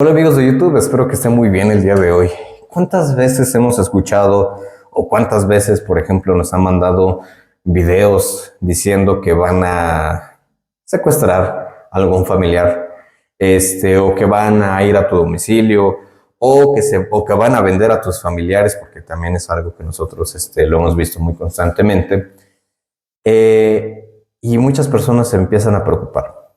Hola amigos de YouTube, espero que estén muy bien el día de hoy. ¿Cuántas veces hemos escuchado o cuántas veces, por ejemplo, nos han mandado videos diciendo que van a secuestrar a algún familiar, o que van a ir a tu domicilio o que van a vender a tus familiares, porque también es algo que nosotros lo hemos visto muy constantemente. Y muchas personas se empiezan a preocupar.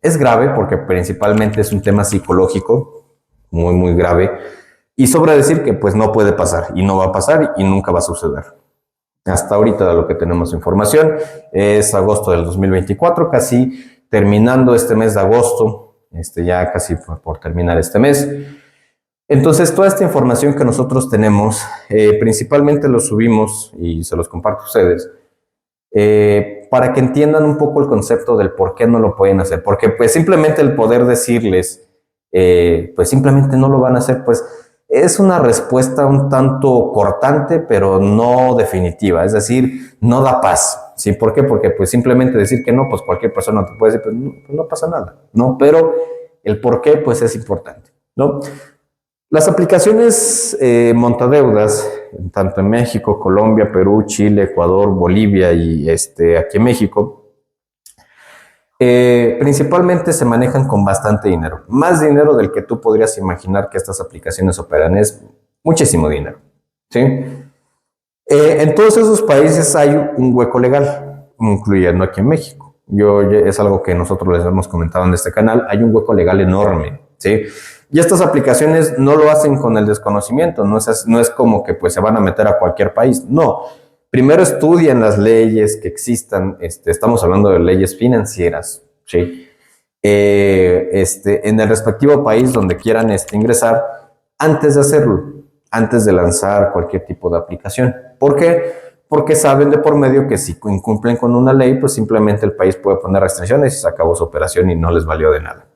Es grave porque principalmente es un tema psicológico muy grave y sobra decir que pues no puede pasar y no va a pasar y nunca va a suceder. Hasta ahorita de lo que tenemos información es agosto del 2024, casi terminando este mes de agosto, ya casi por terminar este mes. Entonces toda esta información que nosotros tenemos, principalmente lo subimos y se los comparto a ustedes para que entiendan un poco el concepto del por qué no lo pueden hacer. Porque pues simplemente el poder decirles, pues simplemente no lo van a hacer, pues es una respuesta un tanto cortante, pero no definitiva. Es decir, no da paz. ¿Sí? ¿Por qué? Porque pues simplemente decir que no, pues cualquier persona te puede decir, pues no pasa nada, ¿no? Pero el por qué, pues es importante, ¿no? Las aplicaciones montadeudas, tanto en México, Colombia, Perú, Chile, Ecuador, Bolivia y aquí en México, principalmente se manejan con bastante dinero. Más dinero del que tú podrías imaginar que estas aplicaciones operan. Es muchísimo dinero. ¿Sí? En todos esos países hay un hueco legal, incluyendo aquí en México. Es algo que nosotros les hemos comentado en este canal. Hay un hueco legal enorme. ¿Sí? Y estas aplicaciones no lo hacen con el desconocimiento, no es como que pues se van a meter a cualquier país, no. Primero estudian las leyes que existan, estamos hablando de leyes financieras, ¿sí? En el respectivo país donde quieran ingresar, antes de hacerlo, antes de lanzar cualquier tipo de aplicación. ¿Por qué? Porque saben de por medio que si incumplen con una ley, pues simplemente el país puede poner restricciones y se acabó su operación y no les valió de nada.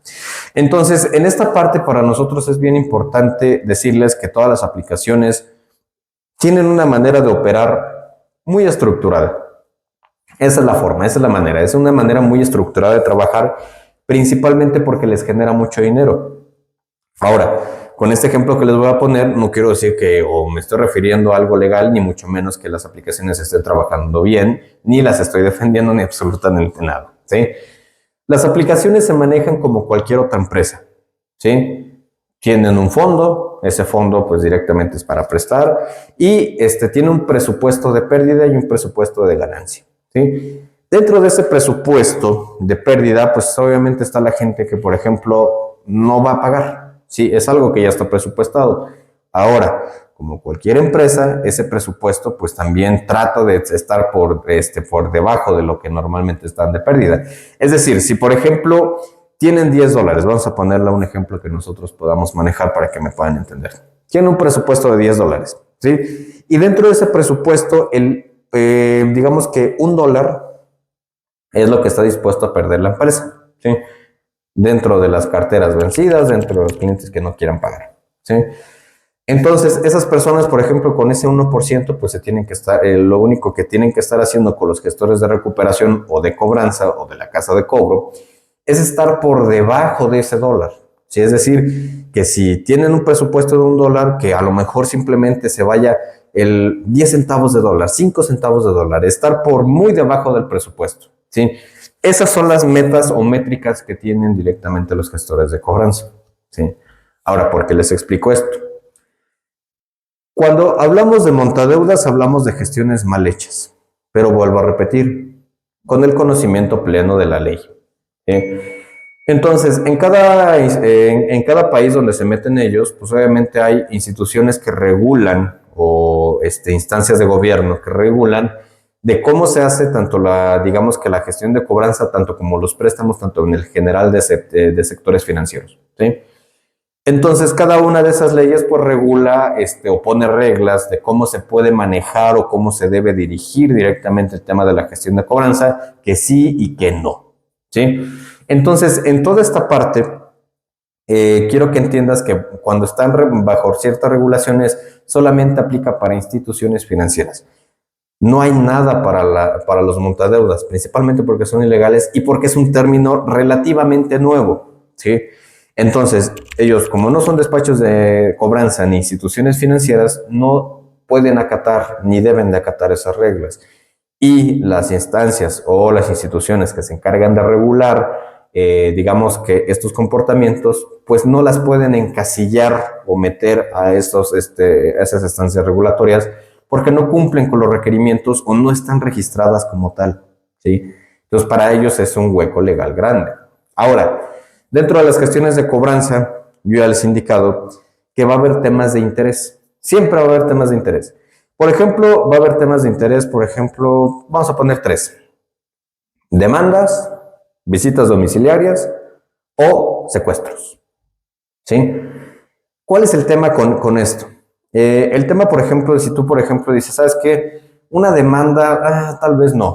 Entonces, en esta parte para nosotros es bien importante decirles que todas las aplicaciones tienen una manera de operar muy estructurada. Esa es la forma, esa es la manera. Es una manera muy estructurada de trabajar, principalmente porque les genera mucho dinero. Ahora, con este ejemplo que les voy a poner, no quiero decir que o me estoy refiriendo a algo legal, ni mucho menos que las aplicaciones estén trabajando bien, ni las estoy defendiendo, ni absolutamente nada. ¿Sí? Las aplicaciones se manejan como cualquier otra empresa, ¿sí? Tienen un fondo, ese fondo pues directamente es para prestar y tiene un presupuesto de pérdida y un presupuesto de ganancia, ¿sí? Dentro de ese presupuesto de pérdida, pues obviamente está la gente que, por ejemplo, no va a pagar, ¿sí? Es algo que ya está presupuestado. Ahora, como cualquier empresa, ese presupuesto pues también trata de estar por debajo de lo que normalmente están de pérdida. Es decir, si por ejemplo tienen $10, vamos a ponerle un ejemplo que nosotros podamos manejar para que me puedan entender. Tienen un presupuesto de $10, ¿sí? Y dentro de ese presupuesto, digamos que $1 es lo que está dispuesto a perder la empresa, ¿sí? Dentro de las carteras vencidas, dentro de los clientes que no quieran pagar, ¿sí? Entonces, esas personas, por ejemplo, con ese 1%, pues se tienen que estar, lo único que tienen que estar haciendo con los gestores de recuperación o de cobranza o de la casa de cobro es estar por debajo de ese dólar. ¿Sí? Es decir, que si tienen un presupuesto de $1, que a lo mejor simplemente se vaya el 10 centavos de dólar, 5 centavos de dólar, estar por muy debajo del presupuesto. ¿Sí? Esas son las metas o métricas que tienen directamente los gestores de cobranza. ¿Sí? Ahora, ¿por qué les explico esto? Cuando hablamos de montadeudas, hablamos de gestiones mal hechas, pero vuelvo a repetir, con el conocimiento pleno de la ley. Entonces, en cada país donde se meten ellos, pues obviamente hay instituciones que regulan o instancias de gobierno que regulan de cómo se hace tanto digamos que la gestión de cobranza, tanto como los préstamos, tanto en el general de sectores financieros. ¿Sí? Entonces, cada una de esas leyes pues regula o pone reglas de cómo se puede manejar o cómo se debe dirigir directamente el tema de la gestión de cobranza, que sí y que no. ¿Sí? Entonces, en toda esta parte, quiero que entiendas que cuando están bajo ciertas regulaciones, solamente aplica para instituciones financieras. No hay nada para los montadeudas, principalmente porque son ilegales y porque es un término relativamente nuevo. ¿Sí? Entonces, ellos, como no son despachos de cobranza ni instituciones financieras, no pueden acatar ni deben de acatar esas reglas. Y las instancias o las instituciones que se encargan de regular, digamos que estos comportamientos, pues no las pueden encasillar o meter a esas instancias regulatorias porque no cumplen con los requerimientos o no están registradas como tal, ¿sí? Entonces, para ellos es un hueco legal grande. Ahora, dentro de las cuestiones de cobranza, yo ya les he indicado que va a haber temas de interés. Siempre va a haber temas de interés. Por ejemplo, va a haber temas de interés, por ejemplo, vamos a poner tres. Demandas, visitas domiciliarias o secuestros. ¿Sí? ¿Cuál es el tema con esto? El tema, por ejemplo, si tú, por ejemplo, dices, ¿sabes qué? Una demanda, tal vez no.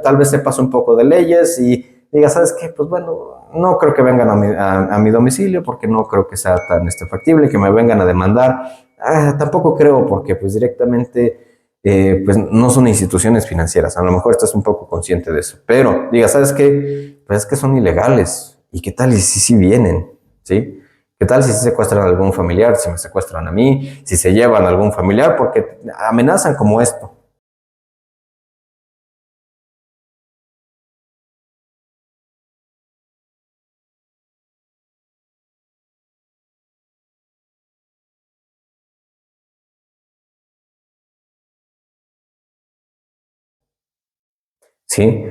Tal vez sepas un poco de leyes y digas, ¿sabes qué? Pues bueno, no creo que vengan a mi domicilio porque no creo que sea tan factible que me vengan a demandar. Tampoco creo porque pues directamente pues no son instituciones financieras. A lo mejor estás un poco consciente de eso. Pero digas, ¿sabes qué? Pues es que son ilegales. ¿Y qué tal y si vienen? ¿Sí? ¿Qué tal si se secuestran a algún familiar, si me secuestran a mí, si se llevan a algún familiar? Porque amenazan como esto. ¿Sí?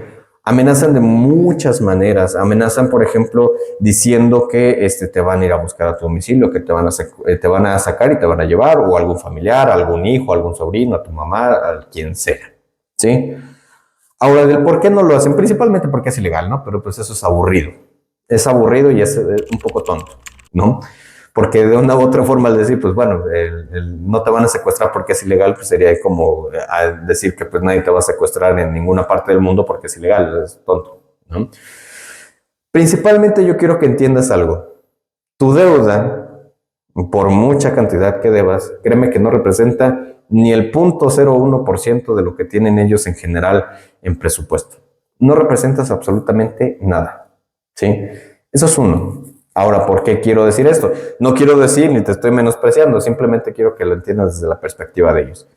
Amenazan de muchas maneras. Amenazan, por ejemplo, diciendo que te van a ir a buscar a tu domicilio, que te van a sacar y te van a llevar, o algún familiar, algún hijo, algún sobrino, a tu mamá, a quien sea. ¿Sí? Ahora, del por qué no lo hacen, principalmente porque es ilegal, ¿no? Pero pues eso es aburrido. Es aburrido y es un poco tonto, ¿no? Porque de una u otra forma al decir, pues bueno, no te van a secuestrar porque es ilegal, pues sería como decir que pues nadie te va a secuestrar en ninguna parte del mundo porque es ilegal, es tonto, ¿no? Principalmente yo quiero que entiendas algo. Tu deuda, por mucha cantidad que debas, créeme que no representa ni el 0.01% de lo que tienen ellos en general en presupuesto. No representas absolutamente nada, ¿sí? Eso es uno. Ahora, ¿por qué quiero decir esto? No quiero decir ni te estoy menospreciando, simplemente quiero que lo entiendas desde la perspectiva de ellos.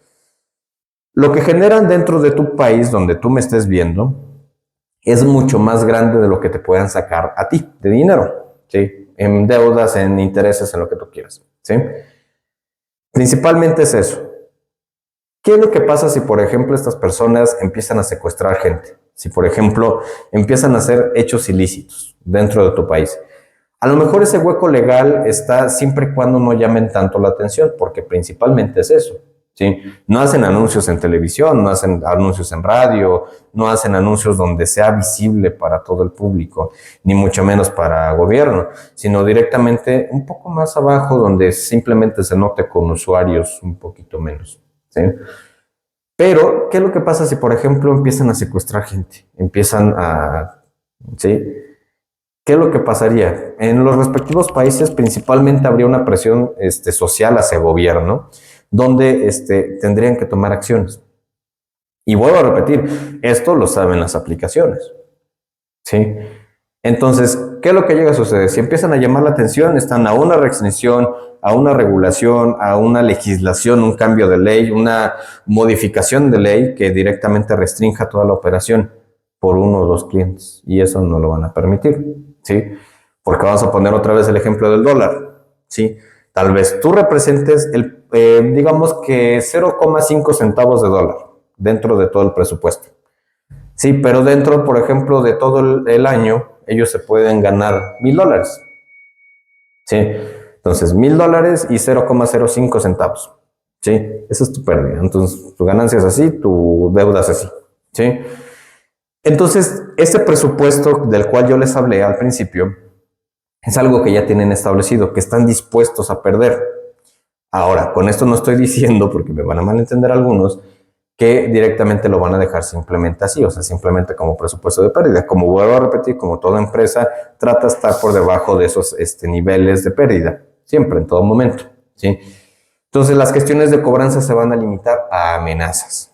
Lo que generan dentro de tu país donde tú me estés viendo es mucho más grande de lo que te puedan sacar a ti de dinero, ¿sí? En deudas, en intereses, en lo que tú quieras, ¿sí? Principalmente es eso. ¿Qué es lo que pasa si, por ejemplo, estas personas empiezan a secuestrar gente? Si, por ejemplo, empiezan a hacer hechos ilícitos dentro de tu país. A lo mejor ese hueco legal está siempre y cuando no llamen tanto la atención, porque principalmente es eso. ¿Sí? No hacen anuncios en televisión, no hacen anuncios en radio, no hacen anuncios donde sea visible para todo el público, ni mucho menos para gobierno, sino directamente un poco más abajo donde simplemente se note con usuarios un poquito menos. ¿Sí? Pero, ¿qué es lo que pasa si, por ejemplo, empiezan a secuestrar gente? Empiezan a... ¿Sí? ¿Qué es lo que pasaría? En los respectivos países principalmente habría una presión social hacia el gobierno, donde tendrían que tomar acciones. Y vuelvo a repetir, esto lo saben las aplicaciones. ¿Sí? Entonces, ¿qué es lo que llega a suceder? Si empiezan a llamar la atención, están a una restricción, a una regulación, a una legislación, un cambio de ley, una modificación de ley que directamente restrinja toda la operación por uno o dos clientes. Y eso no lo van a permitir, ¿sí? Porque vamos a poner otra vez el ejemplo del dólar, ¿sí? Tal vez tú representes digamos que 0,5 centavos de dólar dentro de todo el presupuesto. Sí, pero dentro, por ejemplo, de todo el año, ellos se pueden ganar $1,000. Sí, entonces $1,000 y 0,05 centavos. Sí, esa es tu pérdida. Entonces, tu ganancia es así, tu deuda es así. Sí, entonces, este presupuesto del cual yo les hablé al principio es algo que ya tienen establecido, que están dispuestos a perder. Ahora, con esto no estoy diciendo, porque me van a malentender algunos, que directamente lo van a dejar simplemente así, o sea, simplemente como presupuesto de pérdida. Como vuelvo a repetir, como toda empresa, trata de estar por debajo de esos niveles de pérdida, siempre, en todo momento, ¿sí? Entonces, las cuestiones de cobranza se van a limitar a amenazas,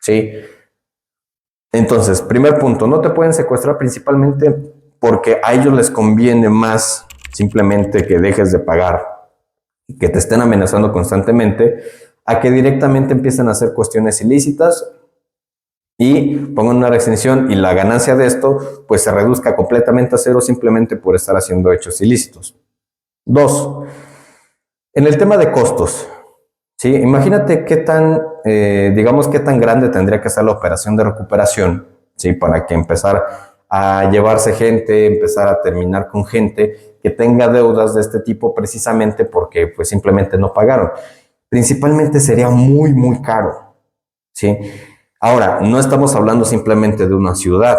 ¿sí? Entonces, primer punto, no te pueden secuestrar principalmente porque a ellos les conviene más simplemente que dejes de pagar, que te estén amenazando constantemente, a que directamente empiecen a hacer cuestiones ilícitas y pongan una restricción y la ganancia de esto pues se reduzca completamente a cero simplemente por estar haciendo hechos ilícitos. Dos, en el tema de costos, ¿sí? Imagínate qué tan, digamos, qué tan grande tendría que ser la operación de recuperación, ¿sí? Para que empezar a llevarse gente, empezar a terminar con gente que tenga deudas de este tipo precisamente porque pues simplemente no pagaron. Principalmente sería muy, muy caro, ¿sí? Ahora, no estamos hablando simplemente de una ciudad,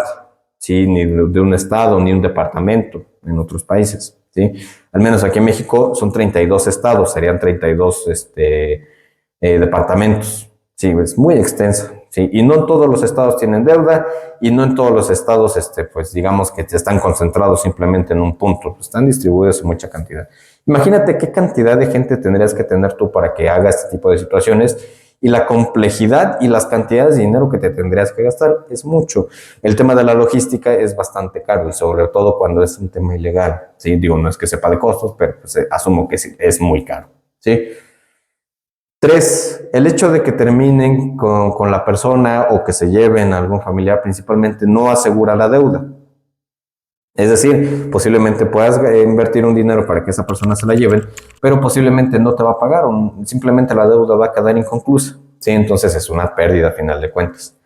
¿sí? Ni de un estado, ni un departamento en otros países, ¿sí? Al menos aquí en México son 32 estados, serían 32 departamentos. Sí, es muy extensa. Sí, y no todos los estados tienen deuda y no en todos los estados, pues digamos que están concentrados simplemente en un punto, están distribuidos en mucha cantidad. Imagínate qué cantidad de gente tendrías que tener tú para que haga este tipo de situaciones y la complejidad y las cantidades de dinero que te tendrías que gastar es mucho. El tema de la logística es bastante caro y sobre todo cuando es un tema ilegal. Sí, digo, no es que sepa de costos, pero pues, asumo que sí, es muy caro. Sí. Tres, el hecho de que terminen con la persona o que se lleven a algún familiar principalmente no asegura la deuda. Es decir, posiblemente puedas invertir un dinero para que esa persona se la lleven, pero posiblemente no te va a pagar o simplemente la deuda va a quedar inconclusa. ¿Sí? Entonces es una pérdida a final de cuentas.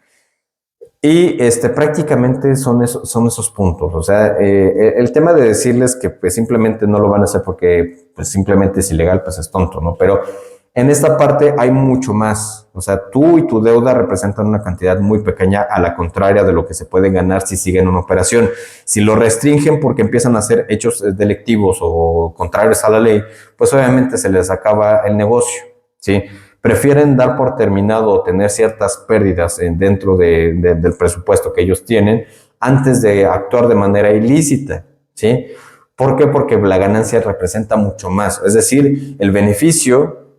Y prácticamente son esos puntos. O sea, el tema de decirles que pues, simplemente no lo van a hacer porque pues, simplemente es ilegal, pues es tonto, ¿no? Pero en esta parte hay mucho más. O sea, tú y tu deuda representan una cantidad muy pequeña a la contraria de lo que se puede ganar si siguen una operación. Si lo restringen porque empiezan a hacer hechos delictivos o contrarios a la ley, pues obviamente se les acaba el negocio, ¿sí? Prefieren dar por terminado o tener ciertas pérdidas dentro del presupuesto que ellos tienen antes de actuar de manera ilícita, ¿sí? ¿Por qué? Porque la ganancia representa mucho más. Es decir, el beneficio,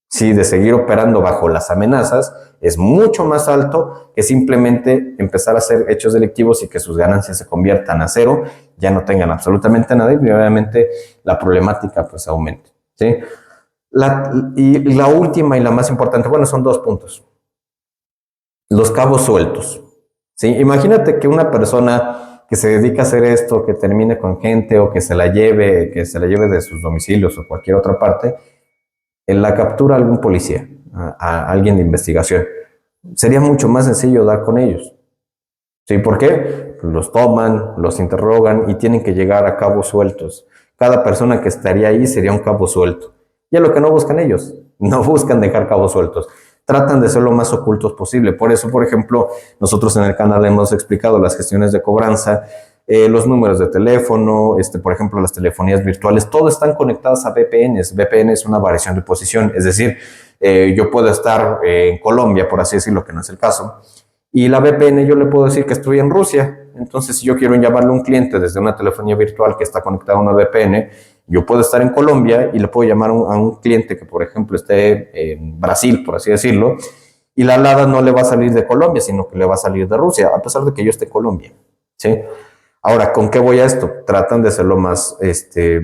sí, de seguir operando bajo las amenazas es mucho más alto que simplemente empezar a hacer hechos delictivos y que sus ganancias se conviertan a cero, ya no tengan absolutamente nada y obviamente la problemática pues aumente, ¿sí? La última y la más importante, bueno, son dos puntos. Los cabos sueltos. ¿Sí? Imagínate que una persona que se dedica a hacer esto, que termine con gente o que se la lleve de sus domicilios o cualquier otra parte, en la captura a algún policía, a alguien de investigación. Sería mucho más sencillo dar con ellos. ¿Sí? ¿Por qué? Los toman, los interrogan y tienen que llegar a cabos sueltos. Cada persona que estaría ahí sería un cabo suelto. Y es lo que no buscan ellos. No buscan dejar cabos sueltos. Tratan de ser lo más ocultos posible. Por eso, por ejemplo, nosotros en el canal hemos explicado las gestiones de cobranza, los números de teléfono, por ejemplo, las telefonías virtuales, todo están conectadas a VPNs. VPN es una variación de posición, es decir, yo puedo estar en Colombia, por así decirlo, que no es el caso, y la VPN yo le puedo decir que estoy en Rusia. Entonces, si yo quiero llamarle a un cliente desde una telefonía virtual que está conectada a una VPN, yo puedo estar en Colombia y le puedo llamar a un cliente que, por ejemplo, esté en Brasil, por así decirlo, y la alada no le va a salir de Colombia, sino que le va a salir de Rusia, a pesar de que yo esté en Colombia. ¿Sí? Ahora, ¿con qué voy a esto? Tratan de hacerlo más,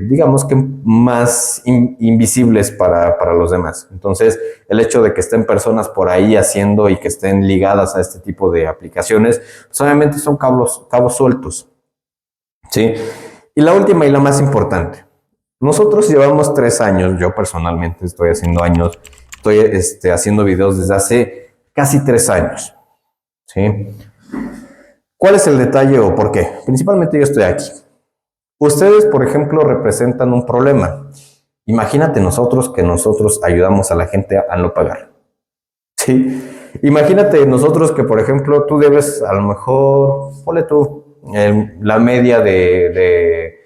digamos que más invisibles para los demás. Entonces, el hecho de que estén personas por ahí haciendo y que estén ligadas a este tipo de aplicaciones, pues obviamente son cabos sueltos. ¿Sí? Y la última y la más importante. Nosotros llevamos 3 años, yo personalmente estoy haciendo años, estoy haciendo videos desde hace casi 3 años. ¿Sí? ¿Cuál es el detalle o por qué? Principalmente yo estoy aquí. Ustedes, por ejemplo, representan un problema. Imagínate nosotros que nosotros ayudamos a la gente a no pagar. ¿Sí? Imagínate nosotros que, por ejemplo, tú debes a lo mejor, ponle tú, la media de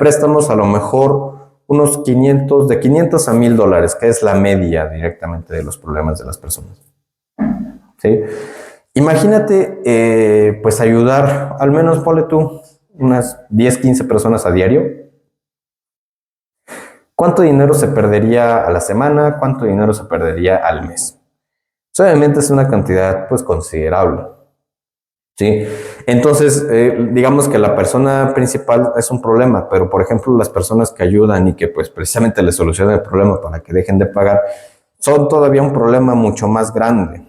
préstamos, a lo mejor unos 500, de 500 a $1000, que es la media directamente de los problemas de las personas. ¿Sí? Imagínate, pues ayudar, al menos ponle tú, unas 10, 15 personas a diario. ¿Cuánto dinero se perdería a la semana? ¿Cuánto dinero se perdería al mes? Pues obviamente es una cantidad pues considerable. ¿sí? Entonces, digamos que la persona principal es un problema, pero por ejemplo las personas que ayudan y que pues precisamente les solucionan el problema para que dejen de pagar, son todavía un problema mucho más grande,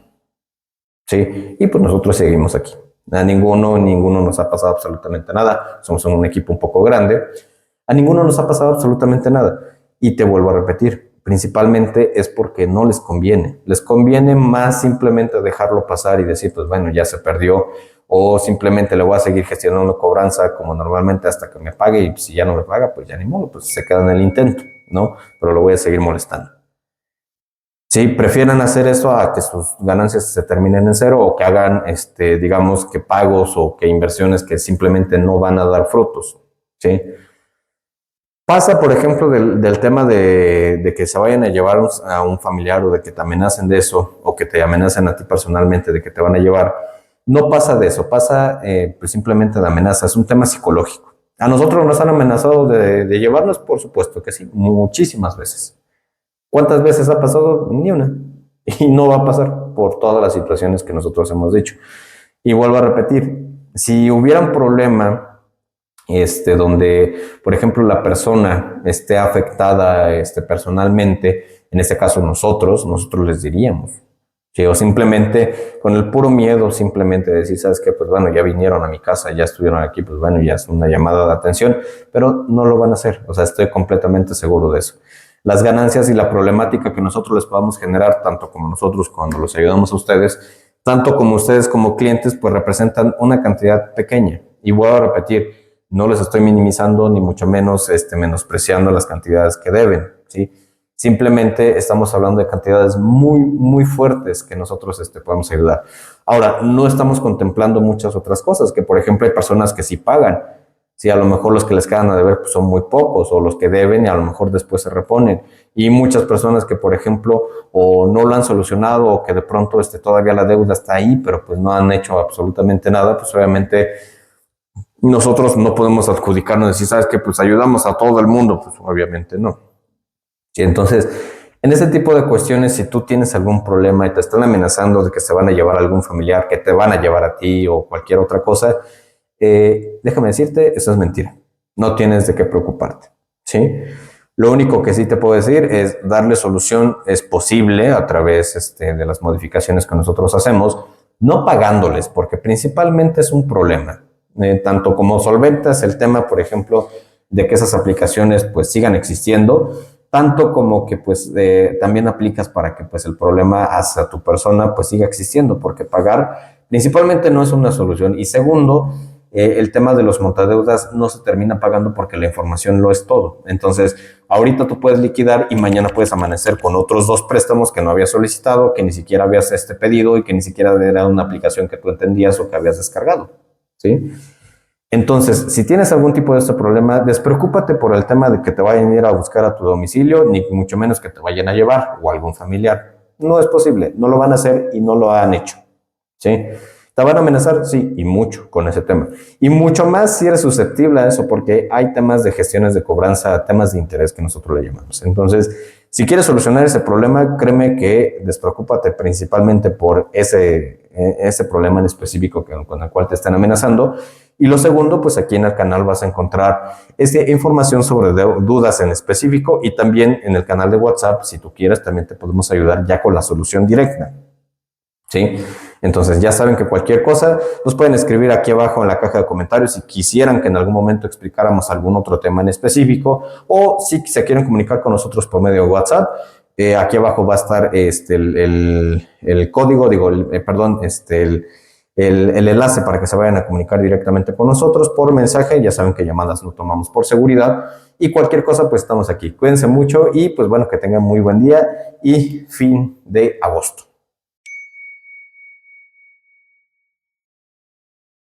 ¿sí? Y pues nosotros seguimos aquí. A ninguno nos ha pasado absolutamente nada. Somos un equipo un poco grande. A ninguno nos ha pasado absolutamente nada. Y te vuelvo a repetir, principalmente es porque no les conviene. Les conviene más simplemente dejarlo pasar y decir, pues bueno, ya se perdió, o simplemente le voy a seguir gestionando cobranza como normalmente hasta que me pague, y si ya no me paga, pues ya ni modo, pues se queda en el intento, ¿no? Pero lo voy a seguir molestando. Sí, prefieren hacer eso a que sus ganancias se terminen en cero o que hagan, digamos, que pagos o que inversiones que simplemente no van a dar frutos, ¿sí? Pasa, por ejemplo, del tema de que se vayan a llevar a un familiar o de que te amenacen de eso o que te amenacen a ti personalmente de que te van a llevar. No pasa de eso, pasa pues simplemente de amenaza, es un tema psicológico. A nosotros nos han amenazado de llevarnos, por supuesto que sí, muchísimas veces. ¿Cuántas veces ha pasado? Ni una. Y no va a pasar por todas las situaciones que nosotros hemos dicho. Y vuelvo a repetir, si hubiera un problema donde, por ejemplo, la persona esté afectada personalmente, en este caso nosotros les diríamos. ¿Sí? O simplemente con el puro miedo, simplemente decir, ¿sabes qué? Pues bueno, ya vinieron a mi casa, ya estuvieron aquí, pues bueno, ya es una llamada de atención, pero no lo van a hacer, o sea, estoy completamente seguro de eso. Las ganancias y la problemática que nosotros les podamos generar, tanto como nosotros cuando los ayudamos a ustedes, tanto como ustedes como clientes, pues representan una cantidad pequeña. Y vuelvo a repetir, no les estoy minimizando ni mucho menos menospreciando las cantidades que deben, ¿sí? Simplemente estamos hablando de cantidades muy, muy fuertes que nosotros podemos ayudar. Ahora, no estamos contemplando muchas otras cosas, que por ejemplo hay personas que sí pagan, sí, a lo mejor los que les quedan a deber pues, son muy pocos, o los que deben y a lo mejor después se reponen. Y muchas personas que, por ejemplo, o no lo han solucionado o que de pronto todavía la deuda está ahí, pero pues no han hecho absolutamente nada, pues obviamente nosotros no podemos adjudicarnos y decir, ¿sabes qué? Pues ayudamos a todo el mundo, pues obviamente no. Sí, entonces, en ese tipo de cuestiones, si tú tienes algún problema y te están amenazando de que se van a llevar a algún familiar, que te van a llevar a ti o cualquier otra cosa, déjame decirte, eso es mentira. No tienes de qué preocuparte, ¿sí? Lo único que sí te puedo decir es darle solución, es posible a través de las modificaciones que nosotros hacemos, no pagándoles, porque principalmente es un problema. Tanto como solventas el tema, por ejemplo, de que esas aplicaciones pues sigan existiendo, tanto como que pues también aplicas para que pues el problema hacia tu persona pues siga existiendo, porque pagar principalmente no es una solución. Y segundo, el tema de los montadeudas no se termina pagando porque la información lo es todo. Entonces, ahorita tú puedes liquidar y mañana puedes amanecer con otros dos préstamos que no habías solicitado, que ni siquiera habías pedido y que ni siquiera era una aplicación que tú entendías o que habías descargado, ¿sí? Entonces, si tienes algún tipo de este problema, despreocúpate por el tema de que te vayan a ir a buscar a tu domicilio, ni mucho menos que te vayan a llevar o algún familiar. No es posible, no lo van a hacer y no lo han hecho, ¿sí? ¿Te van a amenazar? Sí, y mucho con ese tema. Y mucho más si eres susceptible a eso, porque hay temas de gestiones de cobranza, temas de interés que nosotros le llamamos. Entonces, si quieres solucionar ese problema, créeme que despreocúpate principalmente por ese problema en específico con el cual te están amenazando. Y lo segundo, pues aquí en el canal vas a encontrar información sobre dudas en específico y también en el canal de WhatsApp, si tú quieres, también te podemos ayudar ya con la solución directa. ¿Sí? Entonces ya saben que cualquier cosa nos pueden escribir aquí abajo en la caja de comentarios si quisieran que en algún momento explicáramos algún otro tema en específico o si se quieren comunicar con nosotros por medio de WhatsApp. Aquí abajo va a estar el código, perdón, el enlace para que se vayan a comunicar directamente con nosotros por mensaje. Ya saben que llamadas no tomamos por seguridad y cualquier cosa pues estamos aquí. Cuídense mucho y pues bueno, que tengan muy buen día y fin de agosto.